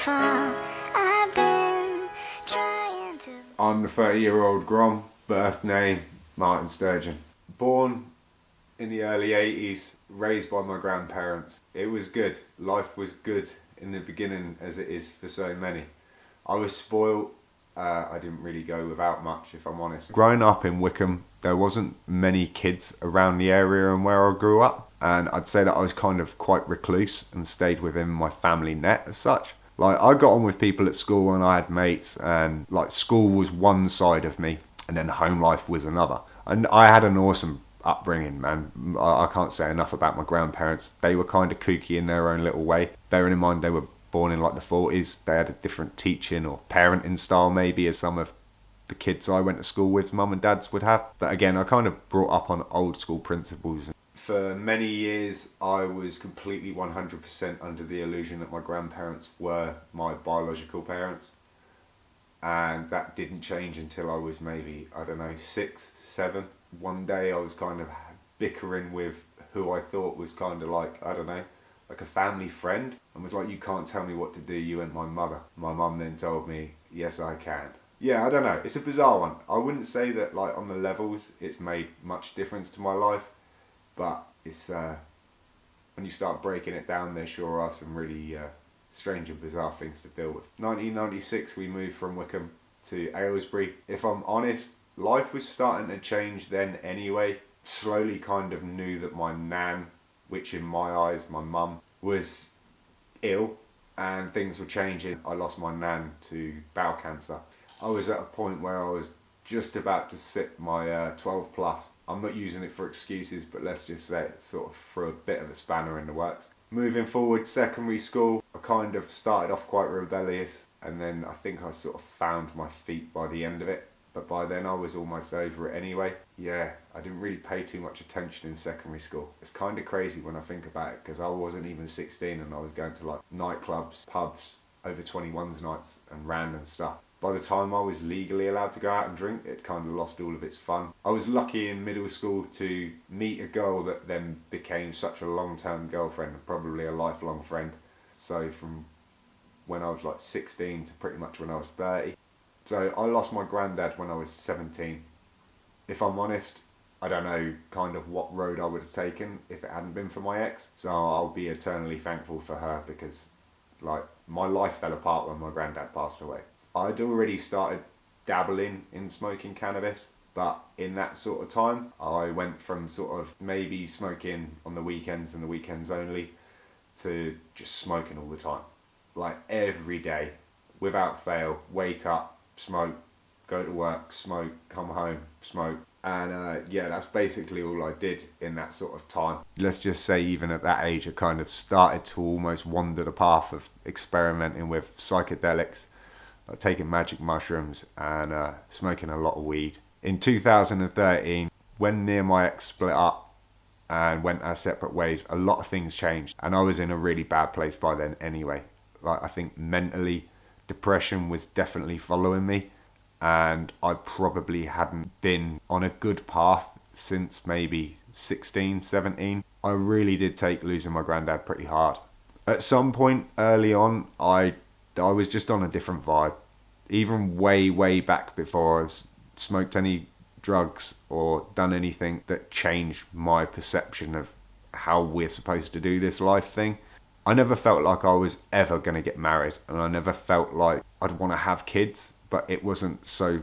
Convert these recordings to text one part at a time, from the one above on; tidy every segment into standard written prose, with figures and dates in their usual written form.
fall. I've been trying to. I'm the 30-year-old Grom, birth name Martin Sturgeon. Born in the early 80s, raised by my grandparents. It was good. Life was good in the beginning, as it is for so many. I was spoiled. I didn't really go without much, if I'm honest. Growing up in Wickham, there wasn't many kids around the area and where I grew up, and I'd say that I was kind of quite recluse and stayed within my family net as such. Like, I got on with people at school and I had mates, and like, school was one side of me and then home life was another. And I had an awesome upbringing, man. I can't say enough about my grandparents. They were kind of kooky in their own little way. Bearing in mind they were born in like the 40s, they had a different teaching or parenting style maybe as some of the kids I went to school with, mum and dads, would have. But again, I kind of brought up on old school principles. For many years, I was completely 100% under the illusion that my grandparents were my biological parents. And that didn't change until I was maybe, 6, 7. One day I was kind of bickering with who I thought was kind of like, like a family friend, and was like, you can't tell me what to do, you ain't my mother. My mum then told me, yes I can. Yeah, I don't know, it's a bizarre one. I wouldn't say that like on the levels it's made much difference to my life, but it's when you start breaking it down, there sure are some really strange and bizarre things to deal with. 1996 we moved from Wickham to Aylesbury. If I'm honest, life was starting to change then anyway. Slowly kind of knew that my nan, which in my eyes, my mum, was ill and things were changing. I lost my nan to bowel cancer. I was at a point where I was just about to sit my 12 plus. I'm not using it for excuses, but let's just say it sort of threw a bit of a spanner in the works. Moving forward, secondary school, I kind of started off quite rebellious, and then I think I sort of found my feet by the end of it. But by then I was almost over it anyway. Yeah, I didn't really pay too much attention in secondary school. It's kind of crazy when I think about it, because I wasn't even 16 and I was going to like nightclubs, pubs, over 21s nights and random stuff. By the time I was legally allowed to go out and drink, it kind of lost all of its fun. I was lucky in middle school to meet a girl that then became such a long-term girlfriend and probably a lifelong friend. So from when I was like 16 to pretty much when I was 30. So I lost my granddad when I was 17. If I'm honest, I don't know kind of what road I would have taken if it hadn't been for my ex. So I'll be eternally thankful for her, because like my life fell apart when my granddad passed away. I'd already started dabbling in smoking cannabis, but in that sort of time, I went from sort of maybe smoking on the weekends and the weekends only to just smoking all the time. Like every day, without fail, wake up, smoke, go to work, smoke, come home, smoke. And yeah, that's basically all I did in that sort of time. Let's just say even at that age, I kind of started to almost wander the path of experimenting with psychedelics, like taking magic mushrooms and smoking a lot of weed. In 2013, when me and my ex split up and went our separate ways, a lot of things changed. And I was in a really bad place by then anyway. Like, I think mentally, depression was definitely following me, and I probably hadn't been on a good path since maybe 16, 17. I really did take losing my granddad pretty hard. At some point early on, I was just on a different vibe. Even way back before I smoked any drugs or done anything that changed my perception of how we're supposed to do this life thing. I never felt like I was ever going to get married, and I never felt like I'd want to have kids, but it wasn't so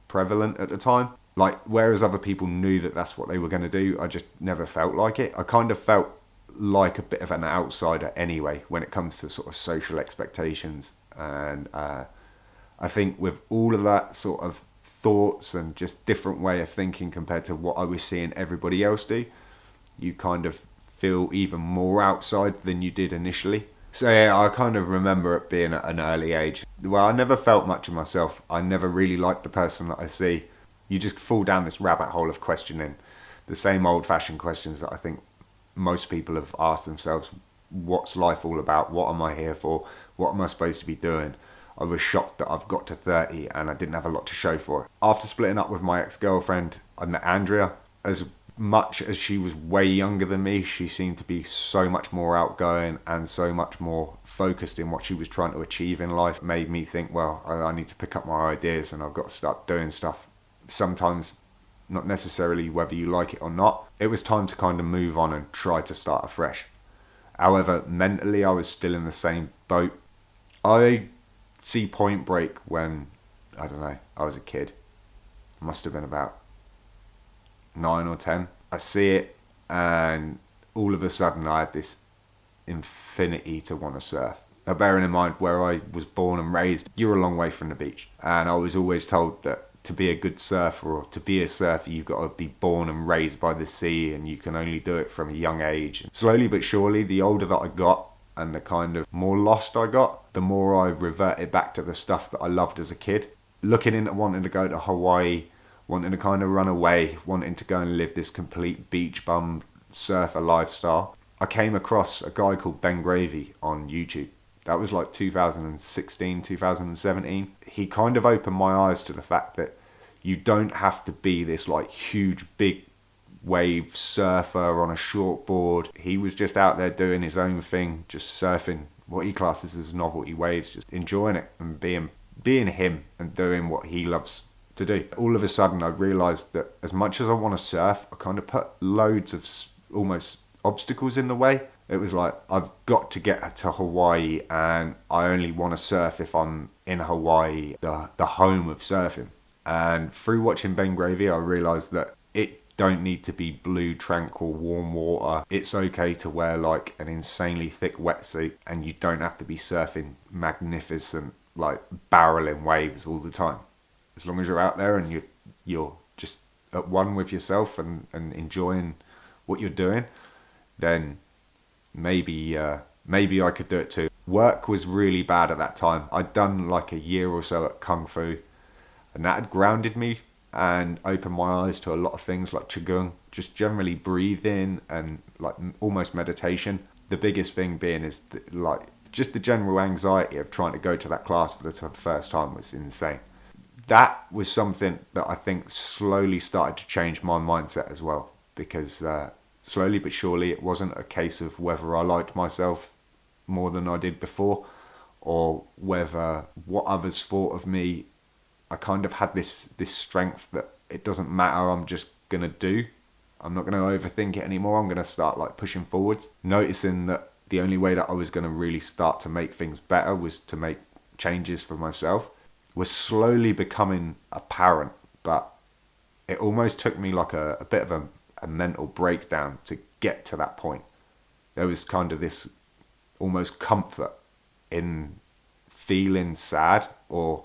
prevalent at the time. Like, whereas other people knew that that's what they were going to do, I just never felt like it. I kind of felt like a bit of an outsider anyway when it comes to sort of social expectations. And I think with all of that sort of thoughts and just different way of thinking compared to what I was seeing everybody else do, you kind of feel even more outside than you did initially. So yeah, I kind of remember it being at an early age. Well, I never felt much of myself. I never really liked the person that I see. You just fall down this rabbit hole of questioning the same old-fashioned questions that I think most people have asked themselves. What's life all about? What am I here for? What am I supposed to be doing? I was shocked that I've got to 30 and I didn't have a lot to show for it. After splitting up with my ex-girlfriend, I met Andrea. As much as she was way younger than me, she seemed to be so much more outgoing and so much more focused in what she was trying to achieve in life. Made me think, well, I need to pick up my ideas and I've got to start doing stuff. Sometimes, not necessarily whether you like it or not. It was time to kind of move on and try to start afresh. However, mentally I was still in the same boat. I see Point Break when, I don't know, I was a kid. Must have been about 9 or 10. I see it and all of a sudden I had this infinity to want to surf. Now, bearing in mind where I was born and raised, you're a long way from the beach. And I was always told that to be a good surfer or to be a surfer, you've got to be born and raised by the sea and you can only do it from a young age. And slowly but surely, the older that I got and the kind of more lost I got, the more I reverted back to the stuff that I loved as a kid. Looking into wanting to go to Hawaii, wanting to kind of run away, wanting to go and live this complete beach bum surfer lifestyle. I came across a guy called Ben Gravy on YouTube. That was like 2016, 2017. He kind of opened my eyes to the fact that you don't have to be this like huge, big wave surfer on a short board. He was just out there doing his own thing, just surfing what he classes as novelty waves, just enjoying it and being him and doing what he loves to do. All of a sudden I realised that as much as I want to surf, I kind of put loads of almost obstacles in the way. It was like, I've got to get to Hawaii and I only want to surf if I'm in Hawaii, the home of surfing. And through watching Ben Gravy, I realised that it don't need to be blue, tranquil, warm water. It's okay to wear like an insanely thick wetsuit and you don't have to be surfing magnificent, like barreling waves all the time. As long as you're out there and you're just at one with yourself and enjoying what you're doing, then maybe I could do it too. Work was really bad at that time. I'd done like a year or so at Kung Fu and that had grounded me and opened my eyes to a lot of things like Qigong, just generally breathing and like almost meditation. The biggest thing being is like just the general anxiety of trying to go to that class for the first time was insane. That was something that I think slowly started to change my mindset as well, because slowly but surely it wasn't a case of whether I liked myself more than I did before or whether what others thought of me. I kind of had this strength that it doesn't matter, I'm just going to do. I'm not going to overthink it anymore. I'm going to start like pushing forwards, noticing that the only way that I was going to really start to make things better was to make changes for myself. Was slowly becoming apparent, but it almost took me like a bit of a mental breakdown to get to that point. There was kind of this almost comfort in feeling sad, or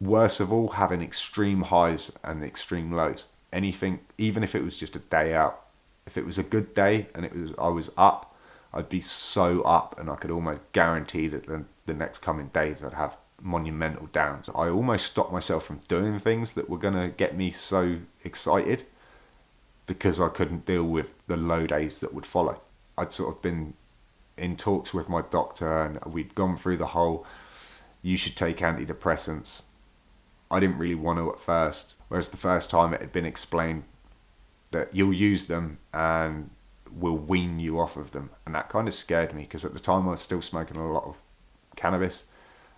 worse of all, having extreme highs and extreme lows. Anything, even if it was just a day out. If it was a good day and I was up, I'd be so up and I could almost guarantee that the next coming days I'd have monumental downs. I almost stopped myself from doing things that were going to get me so excited because I couldn't deal with the low days that would follow. I'd sort of been in talks with my doctor and we'd gone through the whole, you should take antidepressants. I didn't really want to at first, whereas the first time it had been explained that you'll use them and we'll wean you off of them. And that kind of scared me because at the time I was still smoking a lot of cannabis.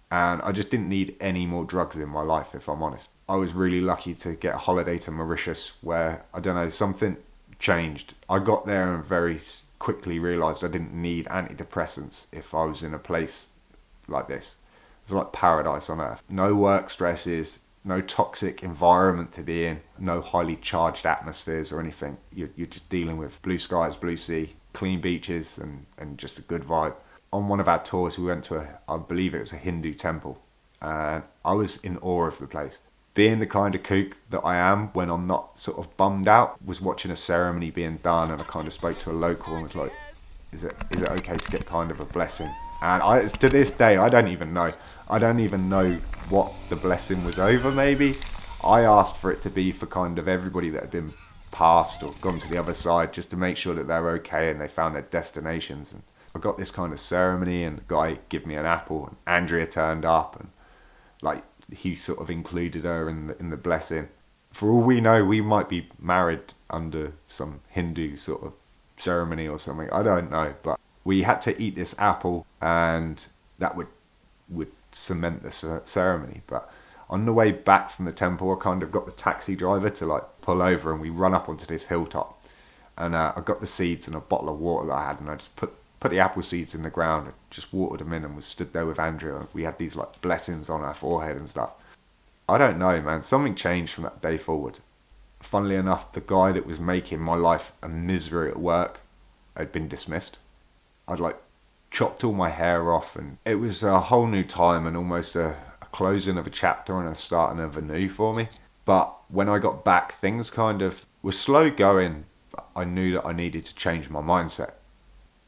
And I just didn't need any more drugs in my life, if I'm honest. I was really lucky to get a holiday to Mauritius where, I don't know, something changed. I got there and very quickly realised I didn't need antidepressants if I was in a place like this. It was like paradise on earth. No work stresses, no toxic environment to be in, no highly charged atmospheres or anything. You're just dealing with blue skies, blue sea, clean beaches and just a good vibe. On one of our tours, we went to I believe it was a Hindu temple, and I was in awe of the place. Being the kind of kook that I am when I'm not sort of bummed out, was watching a ceremony being done, and I kind of spoke to a local and was like, is it okay to get kind of a blessing? And to this day, I don't even know what the blessing was over. Maybe I asked for it to be for kind of everybody that had been passed or gone to the other side, just to make sure that they're okay and they found their destinations. And I got this kind of ceremony and the guy gave me an apple and Andrea turned up and like he sort of included her in the blessing. For all we know, we might be married under some Hindu sort of ceremony or something. I don't know, but we had to eat this apple, and that would cement the ceremony. But on the way back from the temple, I kind of got the taxi driver to like pull over, and we run up onto this hilltop. And I got the seeds and a bottle of water that I had, and I just put the apple seeds in the ground, and just watered them in, and was stood there with Andrew, and we had these like blessings on our forehead and stuff. I don't know, man. Something changed from that day forward. Funnily enough, the guy that was making my life a misery at work had been dismissed. I'd like chopped all my hair off, and it was a whole new time and almost a closing of a chapter and a starting of a new for me. But when I got back, things kind of were slow going, but I knew that I needed to change my mindset.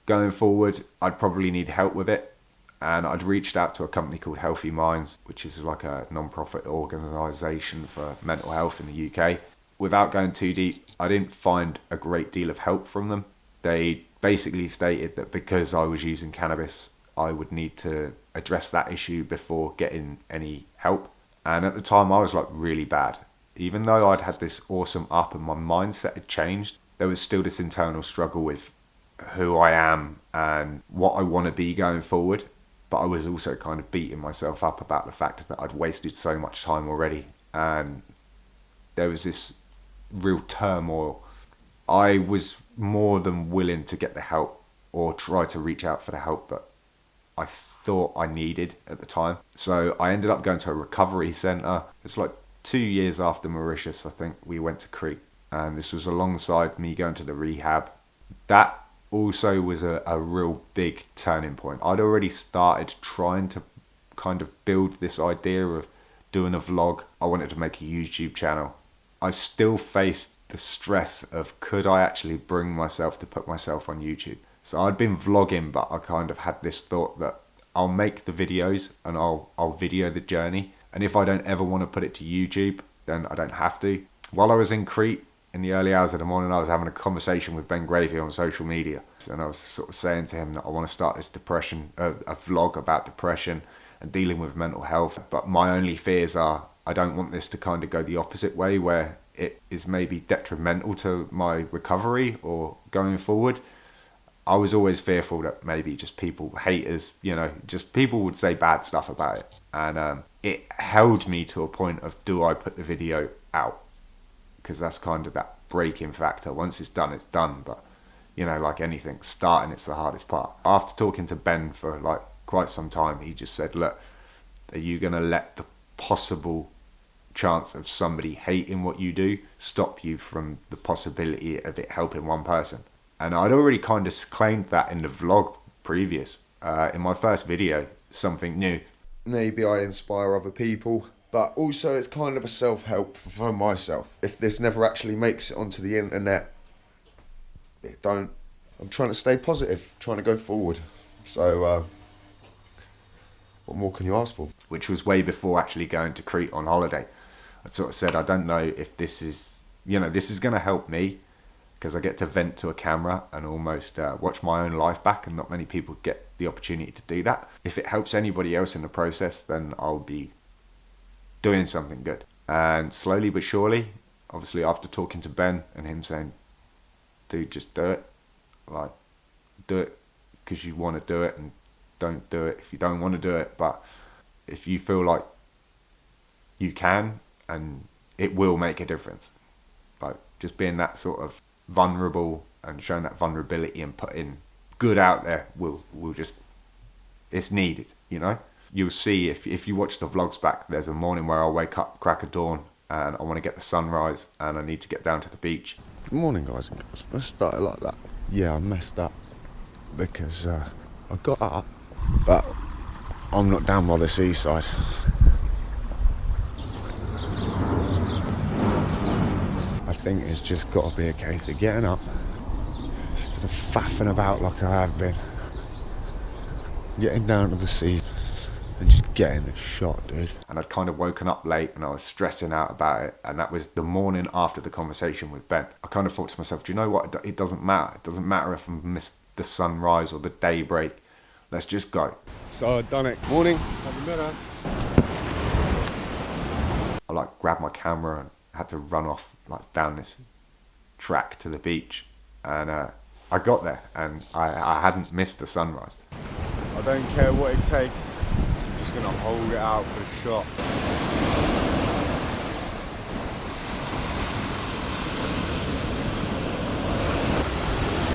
Going forward, I'd probably need help with it. And I'd reached out to a company called Healthy Minds, which is like a non-profit organisation for mental health in the UK. Without going too deep, I didn't find a great deal of help from them. They basically stated that because I was using cannabis, I would need to address that issue before getting any help. And at the time, I was like really bad. Even though I'd had this awesome up and my mindset had changed, there was still this internal struggle with who I am and what I want to be going forward. But I was also kind of beating myself up about the fact that I'd wasted so much time already. And there was this real turmoil. I was more than willing to get the help or try to reach out for the help that I thought I needed at the time. So I ended up going to a recovery centre. It's like 2 years after Mauritius, I think, we went to Crete. And this was alongside me going to the rehab. That also was a real big turning point. I'd already started trying to kind of build this idea of doing a vlog. I wanted to make a YouTube channel. I still faced the stress of could I actually bring myself to put myself on YouTube. So I'd been vlogging, but I kind of had this thought that I'll make the videos and I'll video the journey. And if I don't ever want to put it to YouTube, then I don't have to. While I was in Crete, in the early hours of the morning, I was having a conversation with Ben Gravy on social media. And I was sort of saying to him that I want to start this a vlog about depression and dealing with mental health. But my only fears are I don't want this to kind of go the opposite way, where it is maybe detrimental to my recovery or going forward. I was always fearful that maybe just haters, just people would say bad stuff about it. And it held me to a point of, do I put the video out? Because that's kind of that breaking factor. Once it's done, but like anything, starting it's the hardest part. After talking to Ben for like quite some time, he just said, look, are you going to let the possible chance of somebody hating what you do stop you from the possibility of it helping one person? And I'd already kind of claimed that in the vlog previous, in my first video, something new. Maybe I inspire other people, but also it's kind of a self-help for myself. If this never actually makes it onto the internet, I'm trying to stay positive, trying to go forward. So, what more can you ask for? Which was way before actually going to Crete on holiday. I sort of said, I don't know if this is going to help me, because I get to vent to a camera and almost watch my own life back, and not many people get the opportunity to do that. If it helps anybody else in the process, then I'll be doing something good. And slowly but surely, obviously after talking to Ben and him saying, dude, just do it. Like, do it because you want to do it, and don't do it if you don't want to do it. But if you feel like you can, and it will make a difference. Like, just being that sort of vulnerable and showing that vulnerability and putting good out there will just, it's needed, You'll see if you watch the vlogs back, there's a morning where I'll wake up, crack of dawn, and I want to get the sunrise, and I need to get down to the beach. Good morning, guys and girls. Let's start it like that. Yeah, I messed up because I got up, but I'm not down by the seaside. I think it's just got to be a case of getting up, instead of faffing about like I have been, getting down to the sea and just getting the shot, dude. And I'd kind of woken up late and I was stressing out about it, and that was the morning after the conversation with Ben. I kind of thought to myself, do you know what, it doesn't matter. It doesn't matter if I missed the sunrise or the daybreak. Let's just go. So I'd done it. Morning. I grabbed my camera and had to run off like down this track to the beach, and I got there and I hadn't missed the sunrise. I don't care what it takes, I'm just gonna hold it out for the shot.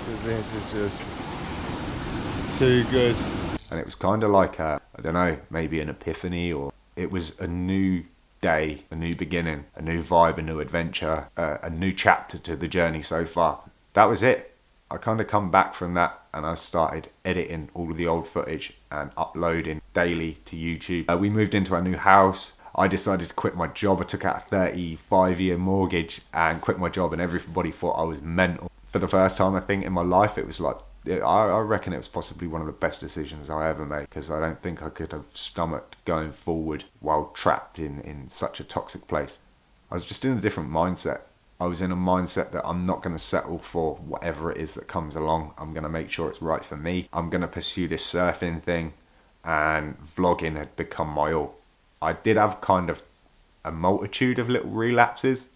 Because this is just too good. And it was kind of like I don't know, maybe an epiphany, or it was a new day, a new beginning, a new vibe, a new adventure, a new chapter to the journey so far. That was it. I kind of come back from that and I started editing all of the old footage and uploading daily to YouTube. We moved into our new house. I decided to quit my job. I took out a 35-year mortgage and quit my job, and everybody thought I was mental. For the first time, I think, in my life, it was like, I reckon it was possibly one of the best decisions I ever made, because I don't think I could have stomached going forward while trapped in such a toxic place. I was just in a different mindset. I was in a mindset that I'm not going to settle for whatever it is that comes along. I'm going to make sure it's right for me. I'm going to pursue this surfing thing, and vlogging had become my all. I did have kind of a multitude of little relapses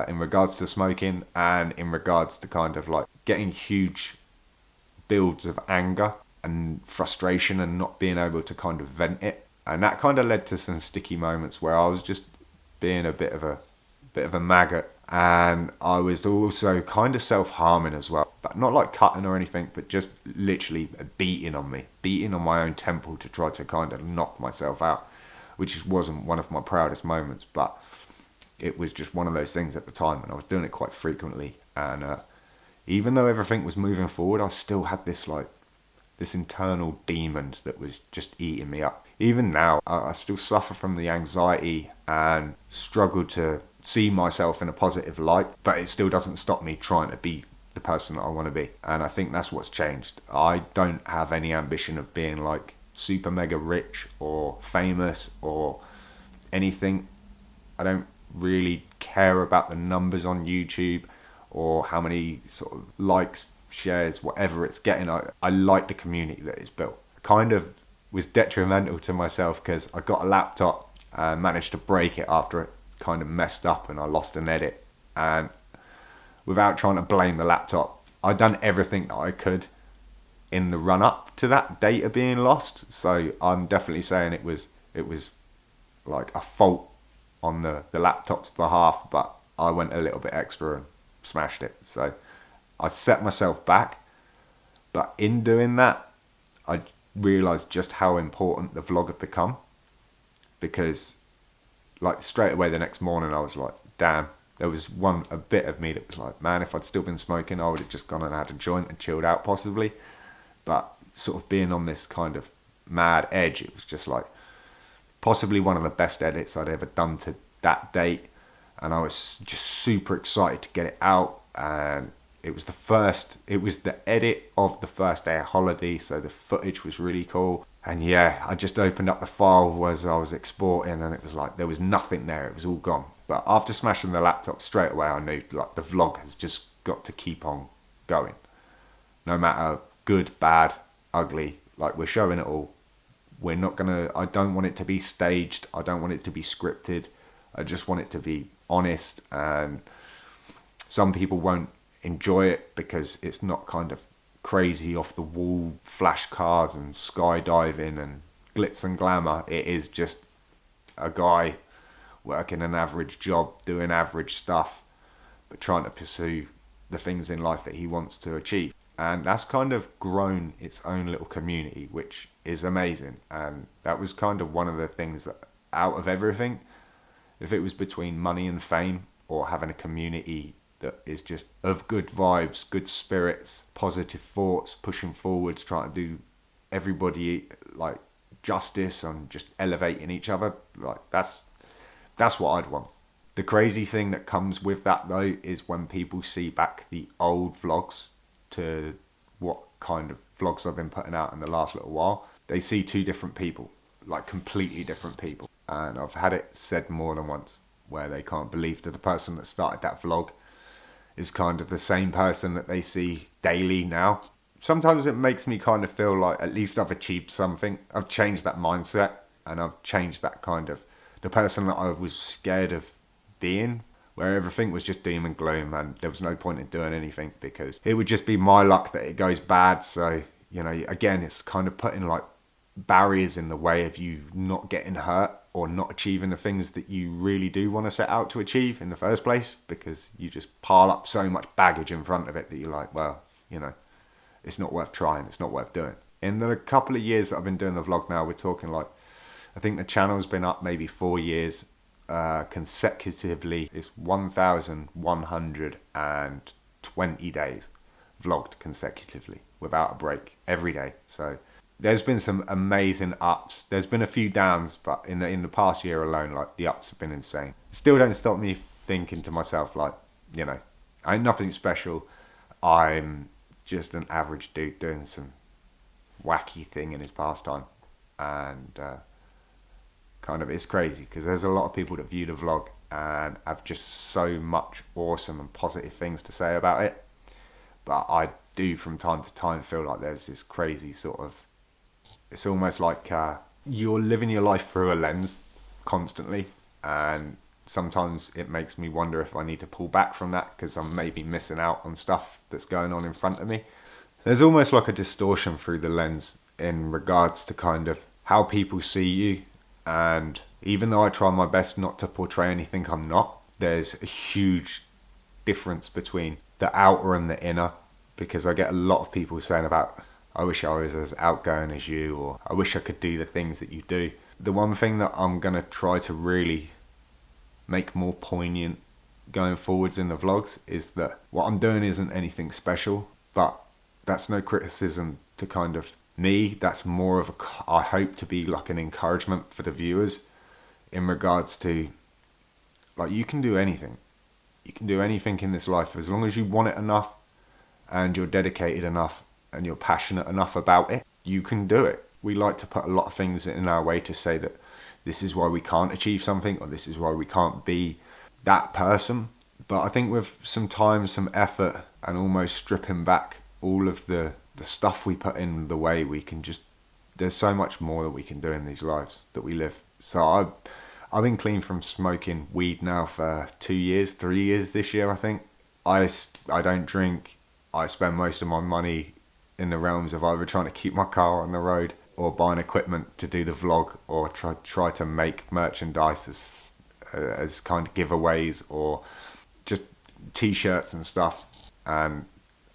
in regards to smoking, and in regards to kind of like getting huge builds of anger and frustration and not being able to kind of vent it. And that kind of led to some sticky moments where I was just being a bit of a maggot. And I was also kind of self-harming as well, but not like cutting or anything, but just literally beating on my own temple to try to kind of knock myself out, which wasn't one of my proudest moments, but it was just one of those things at the time, and I was doing it quite frequently. And even though everything was moving forward, I still had this internal demon that was just eating me up. Even now, I still suffer from the anxiety and struggle to see myself in a positive light, but it still doesn't stop me trying to be the person that I want to be. And I think that's what's changed. I don't have any ambition of being like super mega rich or famous or anything. I don't really care about the numbers on YouTube or how many sort of likes, shares, whatever it's getting. I like the community that it's built. Kind of was detrimental to myself because I got a laptop and managed to break it after it kind of messed up and I lost an edit. And without trying to blame the laptop, I'd done everything that I could in the run up to that data being lost. So I'm definitely saying it was like a fault on the laptop's behalf, but I went a little bit extra and smashed it. So I set myself back, but in doing that, I realised just how important the vlog had become, because like straight away the next morning I was like, damn, there was a bit of me that was like, man, if I'd still been smoking, I would have just gone and had a joint and chilled out possibly. But sort of being on this kind of mad edge, it was just like possibly one of the best edits I'd ever done to that date. And I was just super excited to get it out. And it was the edit of the first day of holiday, so the footage was really cool. And yeah, I just opened up the file as I was exporting, and it was like there was nothing there, it was all gone. But after smashing the laptop, straight away I knew like the vlog has just got to keep on going. No matter good, bad, ugly, like we're showing it all. I don't want it to be staged, I don't want it to be scripted, I just want it to be honest. And some people won't enjoy it because it's not kind of crazy off the wall flash cars and skydiving and glitz and glamour. It is just a guy working an average job, doing average stuff, but trying to pursue the things in life that he wants to achieve. And that's kind of grown its own little community, which is amazing. And that was kind of one of the things that, out of everything, if it was between money and fame or having a community that is just of good vibes, good spirits, positive thoughts, pushing forwards, trying to do everybody like justice and just elevating each other, like that's what I'd want. The crazy thing that comes with that though is when people see back the old vlogs to what kind of vlogs I've been putting out in the last little while, they see two different people, like completely different people. And I've had it said more than once where they can't believe that the person that started that vlog is kind of the same person that they see daily now. Sometimes it makes me kind of feel like at least I've achieved something. I've changed that mindset, and I've changed that kind of the person that I was scared of being where everything was just doom and gloom and there was no point in doing anything because it would just be my luck that it goes bad. So, you know, again, it's kind of putting like barriers in the way of you not getting hurt or not achieving the things that you really do want to set out to achieve in the first place, because you just pile up so much baggage in front of it that you're like, well, you know, it's not worth trying, it's not worth doing. In the couple of years that I've been doing the vlog now, we're talking like, I think the channel's been up maybe 4 years consecutively. It's 1,120 days vlogged consecutively without a break every day. So there's been some amazing ups. There's been a few downs, but in the past year alone, like the ups have been insane. Still don't stop me thinking to myself, like, you know, I ain't nothing special. I'm just an average dude doing some wacky thing in his pastime. And kind of, it's crazy because there's a lot of people that view the vlog and have just so much awesome and positive things to say about it. But I do from time to time feel like there's this crazy sort of, it's almost like you're living your life through a lens constantly, and sometimes it makes me wonder if I need to pull back from that because I'm maybe missing out on stuff that's going on in front of me. There's almost like a distortion through the lens in regards to kind of how people see you, and even though I try my best not to portray anything I'm not, there's a huge difference between the outer and the inner, because I get a lot of people saying about, I wish I was as outgoing as you, or I wish I could do the things that you do. The one thing that I'm going to try to really make more poignant going forwards in the vlogs is that what I'm doing isn't anything special, but that's no criticism to kind of me. That's more of I hope to be like an encouragement for the viewers in regards to, like, you can do anything. You can do anything in this life as long as you want it enough and you're dedicated enough and you're passionate enough about it. You can do it. We like to put a lot of things in our way to say that this is why we can't achieve something, or this is why we can't be that person. But I think with some time, some effort, and almost stripping back all of the stuff we put in the way, we can just, there's so much more that we can do in these lives that we live. So I've been clean from smoking weed now for 2 years, 3 years this year, I think. I don't drink. I spend most of my money in the realms of either trying to keep my car on the road or buying equipment to do the vlog, or try to make merchandise as kind of giveaways or just t-shirts and stuff. And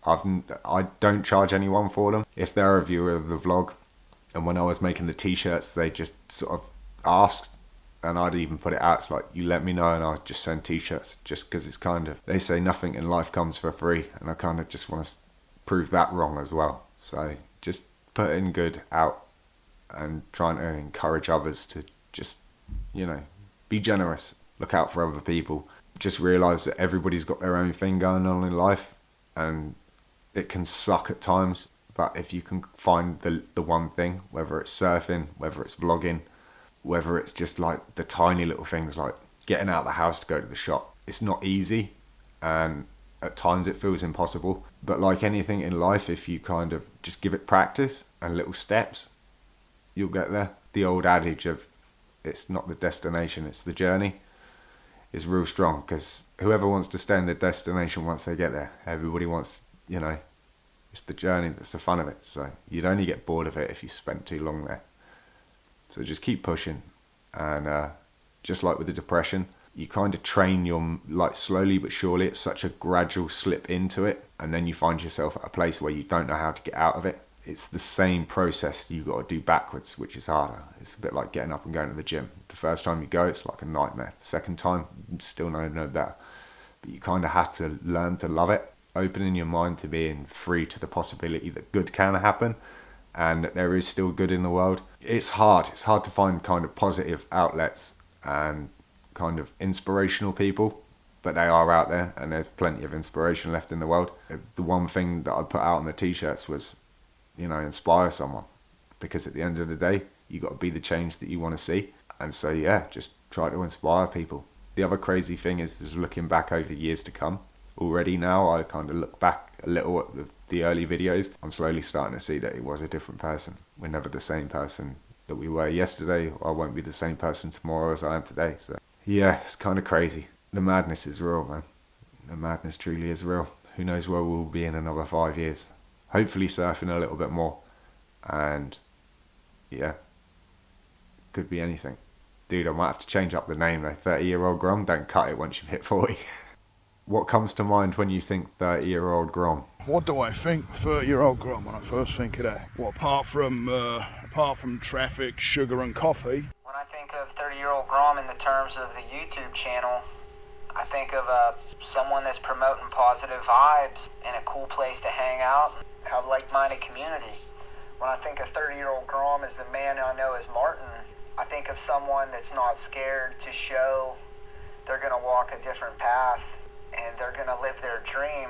I don't charge anyone for them. If they're a viewer of the vlog, and when I was making the t-shirts, they just sort of asked, and I'd even put it out, it's like, you let me know and I'll just send t-shirts, just because it's kind of, they say nothing in life comes for free, and I kind of just want to prove that wrong as well. So just putting good out and trying to encourage others to just, you know, be generous, look out for other people, just realise that everybody's got their own thing going on in life, and it can suck at times, but if you can find the one thing, whether it's surfing, whether it's vlogging, whether it's just like the tiny little things like getting out of the house to go to the shop, it's not easy, and at times it feels impossible. But like anything in life, if you kind of just give it practice and little steps, you'll get there. The old adage of it's not the destination, it's the journey, is real strong, because whoever wants to stay in the destination once they get there, everybody wants, you know, it's the journey that's the fun of it. So you'd only get bored of it if you spent too long there. So just keep pushing, and just like with the depression, you kind of train your, like, slowly but surely, it's such a gradual slip into it, and then you find yourself at a place where you don't know how to get out of it. It's the same process you've got to do backwards, which is harder. It's a bit like getting up and going to the gym. The first time you go, it's like a nightmare. The second time, still no better. But you kind of have to learn to love it, opening your mind to being free to the possibility that good can happen, and that there is still good in the world. It's hard to find kind of positive outlets and kind of inspirational people, but they are out there, and there's plenty of inspiration left in the world. The one thing that I put out on the t-shirts was, you know, inspire someone, because at the end of the day, you got to be the change that you want to see. And so yeah, just try to inspire people. The other crazy thing is looking back over years to come. Already now, I kind of look back a little at the early videos. I'm slowly starting to see that it was a different person. We're never the same person that we were yesterday. I won't be the same person tomorrow as I am today. So yeah, it's kind of crazy. The madness is real, man. The madness truly is real. Who knows where we'll be in another 5 years. Hopefully surfing a little bit more. And yeah, could be anything. Dude, I might have to change up the name though. 30-year-old Grom, don't cut it once you've hit 40. What comes to mind when you think 30-year-old Grom? What do I think 30-year-old Grom when I first think of that? Well, apart from traffic, sugar and coffee. When I think of 30-year-old Grom in the terms of the YouTube channel, I think of someone that's promoting positive vibes and a cool place to hang out, have like-minded community. When I think of 30-year-old Grom as the man I know as Martin, I think of someone that's not scared to show they're going to walk a different path and they're going to live their dream,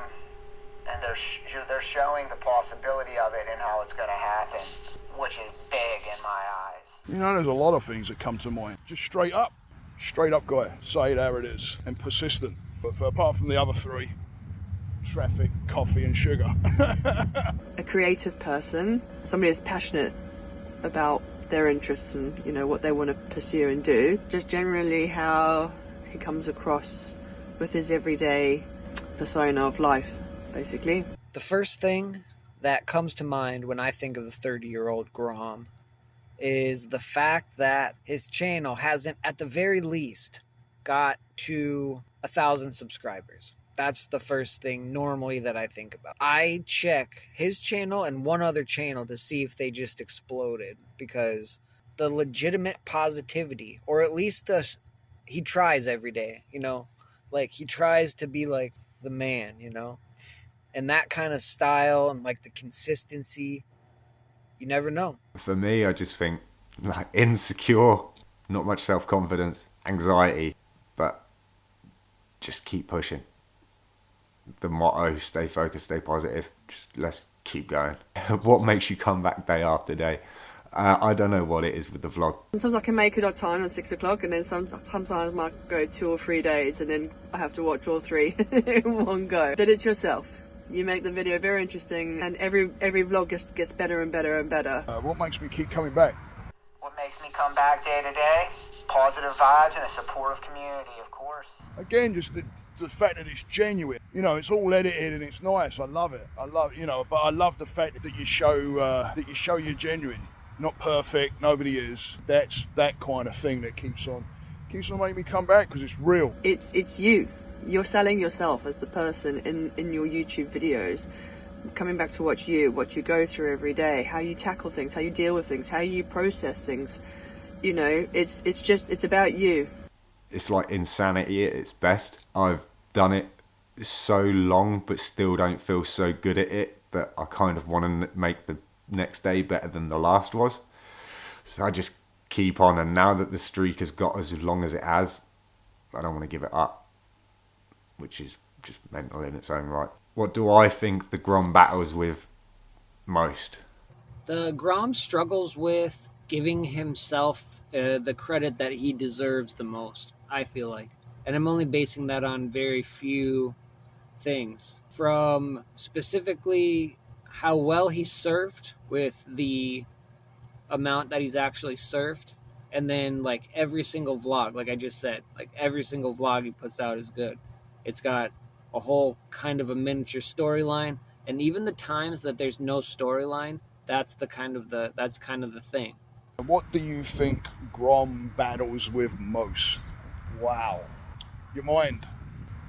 and they're showing the possibility of it and how it's going to happen, which is big in my eyes. You know, there's a lot of things that come to mind. Just straight up guy, say it how it is, and persistent. But apart from the other three, traffic, coffee and sugar. A creative person, somebody that's passionate about their interests and, you know, what they want to pursue and do. Just generally how he comes across with his everyday persona of life, basically. The first thing that comes to mind when I think of the 30-year-old Grom is the fact that his channel hasn't, at the very least, got to 1,000 subscribers. That's the first thing normally that I think about. I check his channel and one other channel to see if they just exploded, because the legitimate positivity, or at least he tries every day, you know? Like, he tries to be like the man, you know? And that kind of style and like the consistency, you never know. For me, I just think like insecure, not much self-confidence, anxiety, but just keep pushing. The motto, stay focused, stay positive, just let's keep going. What makes you come back day after day? I don't know what it is with the vlog. Sometimes I can make it on time at 6 o'clock, and then sometimes I might go 2 or 3 days, and then I have to watch all 3 in one go. But it's yourself. You make the video very interesting, and every vlog just gets better and better and better. What makes me keep coming back? What makes me come back day to day? Positive vibes and a supportive community, of course. Again, just the fact that it's genuine. You know, it's all edited and it's nice. I love it. You know, but I love the fact that you show you're genuine. Not perfect, nobody is. That's that kind of thing that keeps on making me come back, because it's real. It's you. You're selling yourself as the person in your YouTube videos. Coming back to what you go through every day, how you tackle things, how you deal with things, how you process things. You know, it's about you. It's like insanity at its best. I've done it so long, but still don't feel so good at it that I kind of want to make the next day better than the last was. So I just keep on, and now that the streak has got as long as it has, I don't want to give it up, which is just mental in its own right. What do I think the Grom battles with most? The Grom struggles with giving himself the credit that he deserves the most, I feel like. And I'm only basing that on very few things. From specifically how well he surfed with the amount that he's actually surfed, and then like every single vlog, like I just said, like every single vlog he puts out is good. It's got a whole kind of a miniature storyline, and even the times that there's no storyline, that's kind of the thing. What do you think Grom battles with most? Wow. Your mind.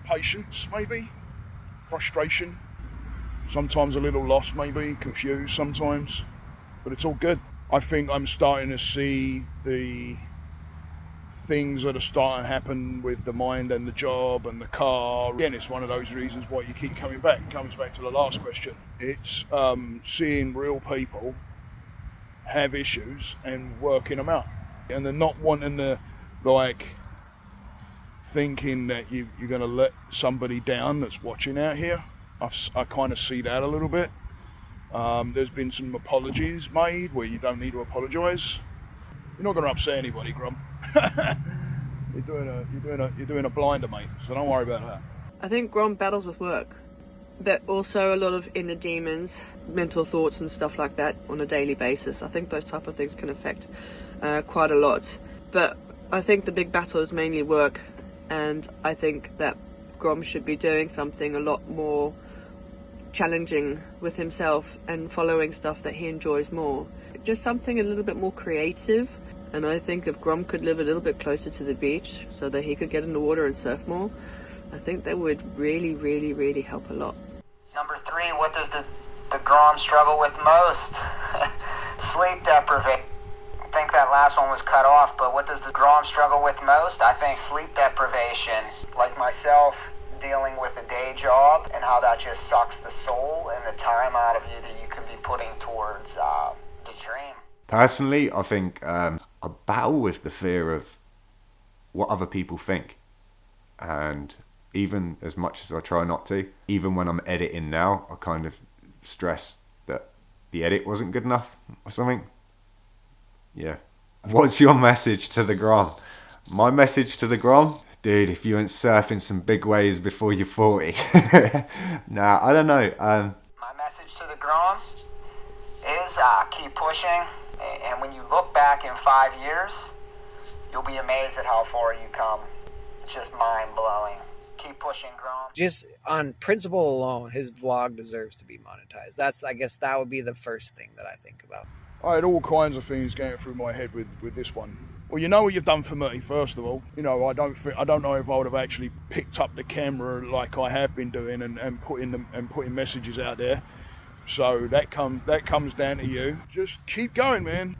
Patience, maybe? Frustration? Sometimes a little lost, maybe, confused sometimes, but it's all good. I think I'm starting to see the things that are starting to happen with the mind and the job and the car. Again, it's one of those reasons why you keep coming back. It comes back to the last question. It's seeing real people have issues and working them out. And they're not wanting to, like, thinking that you're going to let somebody down that's watching out here. I kind of see that a little bit. There's been some apologies made where you don't need to apologise. You're not going to upset anybody, Grom. You're doing a blinder, mate. So don't worry about that. I think Grom battles with work, but also a lot of inner demons, mental thoughts and stuff like that on a daily basis. I think those type of things can affect quite a lot. But I think the big battle is mainly work. and I think that Grom should be doing something a lot more challenging with himself and following stuff that he enjoys more. Just something a little bit more creative. And I think if Grom could live a little bit closer to the beach so that he could get in the water and surf more, I think that would really, really, really help a lot. Number 3, what does the Grom struggle with most? Sleep deprivation. I think that last one was cut off, but what does the Grom struggle with most? I think sleep deprivation. Like myself, dealing with a day job and how that just sucks the soul and the time out of you that you could be putting towards the dream. Personally, I think I battle with the fear of what other people think. And even as much as I try not to, even when I'm editing now, I kind of stress that the edit wasn't good enough or something. Yeah. What's your message to the Grom? My message to the Grom? Dude, if you ain't surfing some big waves before you're 40. Nah, I don't know. My message to the Grom is keep pushing. And when you look back in 5 years, you'll be amazed at how far you come. It's just mind-blowing. Keep pushing, Grom. Just on principle alone, his vlog deserves to be monetized. I guess that would be the first thing that I think about. I had all kinds of things going through my head with this one. Well, you know what you've done for me, first of all. You know, I don't know if I would have actually picked up the camera like I have been doing and putting messages out there. So that comes down to you. Just keep going, man.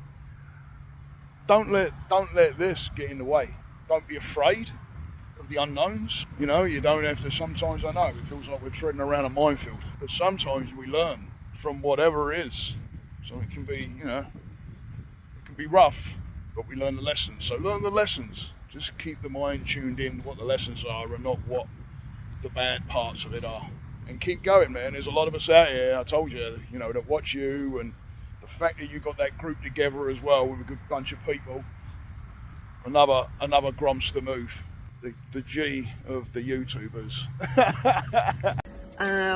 Don't let this get in the way. Don't be afraid of the unknowns. You know, you don't have to. Sometimes I know it feels like we're treading around a minefield, but sometimes we learn from whatever it is. So it can be, you know, it can be rough, but we learn the lessons. So learn the lessons. Just keep the mind tuned in to what the lessons are and not what the bad parts of it are. And keep going, man. There's a lot of us out here, I told you, you know, that watch you, and the fact that you got that group together as well with a good bunch of people. Another Gromster move. The G of the YouTubers.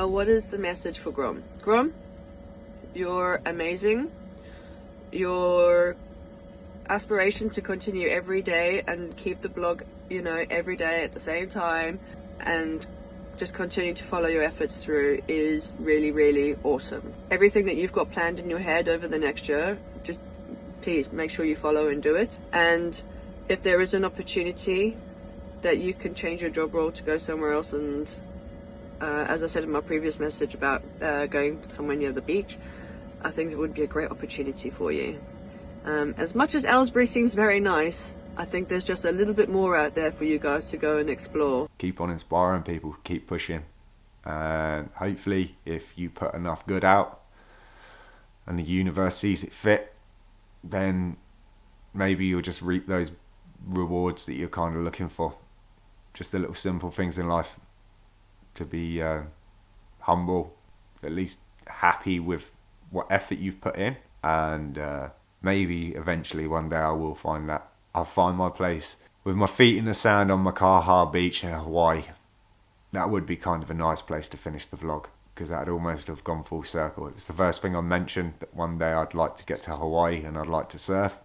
What is the message for Grom? Grom, you're amazing. Your aspiration to continue every day and keep the blog, you know, every day at the same time and just continue to follow your efforts through is really, really awesome. Everything that you've got planned in your head over the next year, just please make sure you follow and do it. And if there is an opportunity that you can change your job role to go somewhere else, and as I said in my previous message about going somewhere near the beach, I think it would be a great opportunity for you. As much as Ellsbury seems very nice, I think there's just a little bit more out there for you guys to go and explore. Keep on inspiring people, keep pushing. And hopefully if you put enough good out and the universe sees it fit, then maybe you'll just reap those rewards that you're kind of looking for. Just the little simple things in life. To be humble, at least happy with what effort you've put in. And maybe eventually one day I will find that. I'll find my place with my feet in the sand on Makaha Beach in Hawaii. That would be kind of a nice place to finish the vlog, because that'd almost have gone full circle. It was the first thing I mentioned, that one day I'd like to get to Hawaii and I'd like to surf.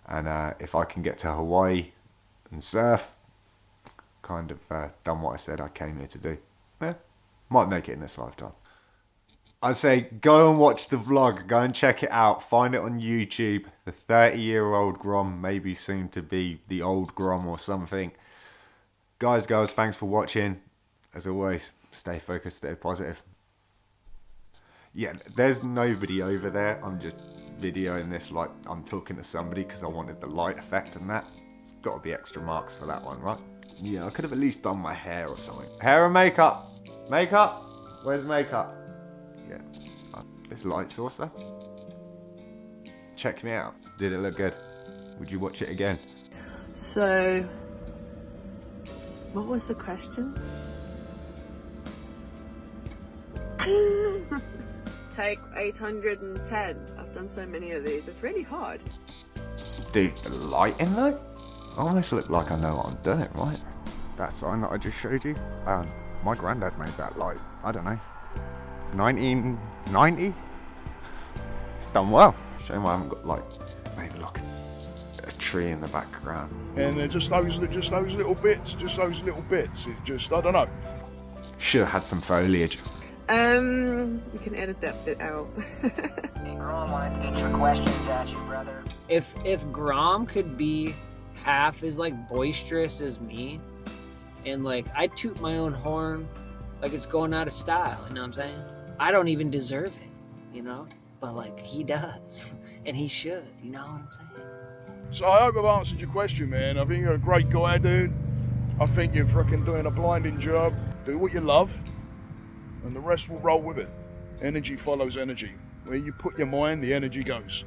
And if I can get to Hawaii and surf, kind of done what I said I came here to do. Yeah, might make it in this lifetime. I'd say go and watch the vlog, go and check it out, find it on YouTube. The 30-year-old Grom, maybe soon to be the old Grom or something. Guys, girls, thanks for watching. As always, stay focused, stay positive. Yeah, there's nobody over there. I'm just videoing this like I'm talking to somebody because I wanted the light effect and that. There's got to be extra marks for that one, right? Yeah, I could have at least done my hair or something. Hair and makeup. Makeup? Where's makeup? Yeah. This light source though. Check me out. Did it look good? Would you watch it again? So, what was the question? Take 810. I've done so many of these. It's really hard. Dude, the lighting though? I almost look like I know what I'm doing, right? That sign that I just showed you? My granddad made that light, I don't know, 1990? It's done well. Shame I haven't got like, maybe like a tree in the background. And they're just those little bits. It just, I don't know. Should have had some foliage. You can edit that bit out. Hey, Grom, wanted to get your questions at you, brother. If Grom could be half as like boisterous as me, and like I toot my own horn like it's going out of style, you know what I'm saying? I don't even deserve it, you know? But like he does, and he should, you know what I'm saying? So I hope I've answered your question, man. I think you're a great guy, dude. I think you're fucking doing a blinding job. Do what you love, and the rest will roll with it. Energy follows energy. Where you put your mind, the energy goes.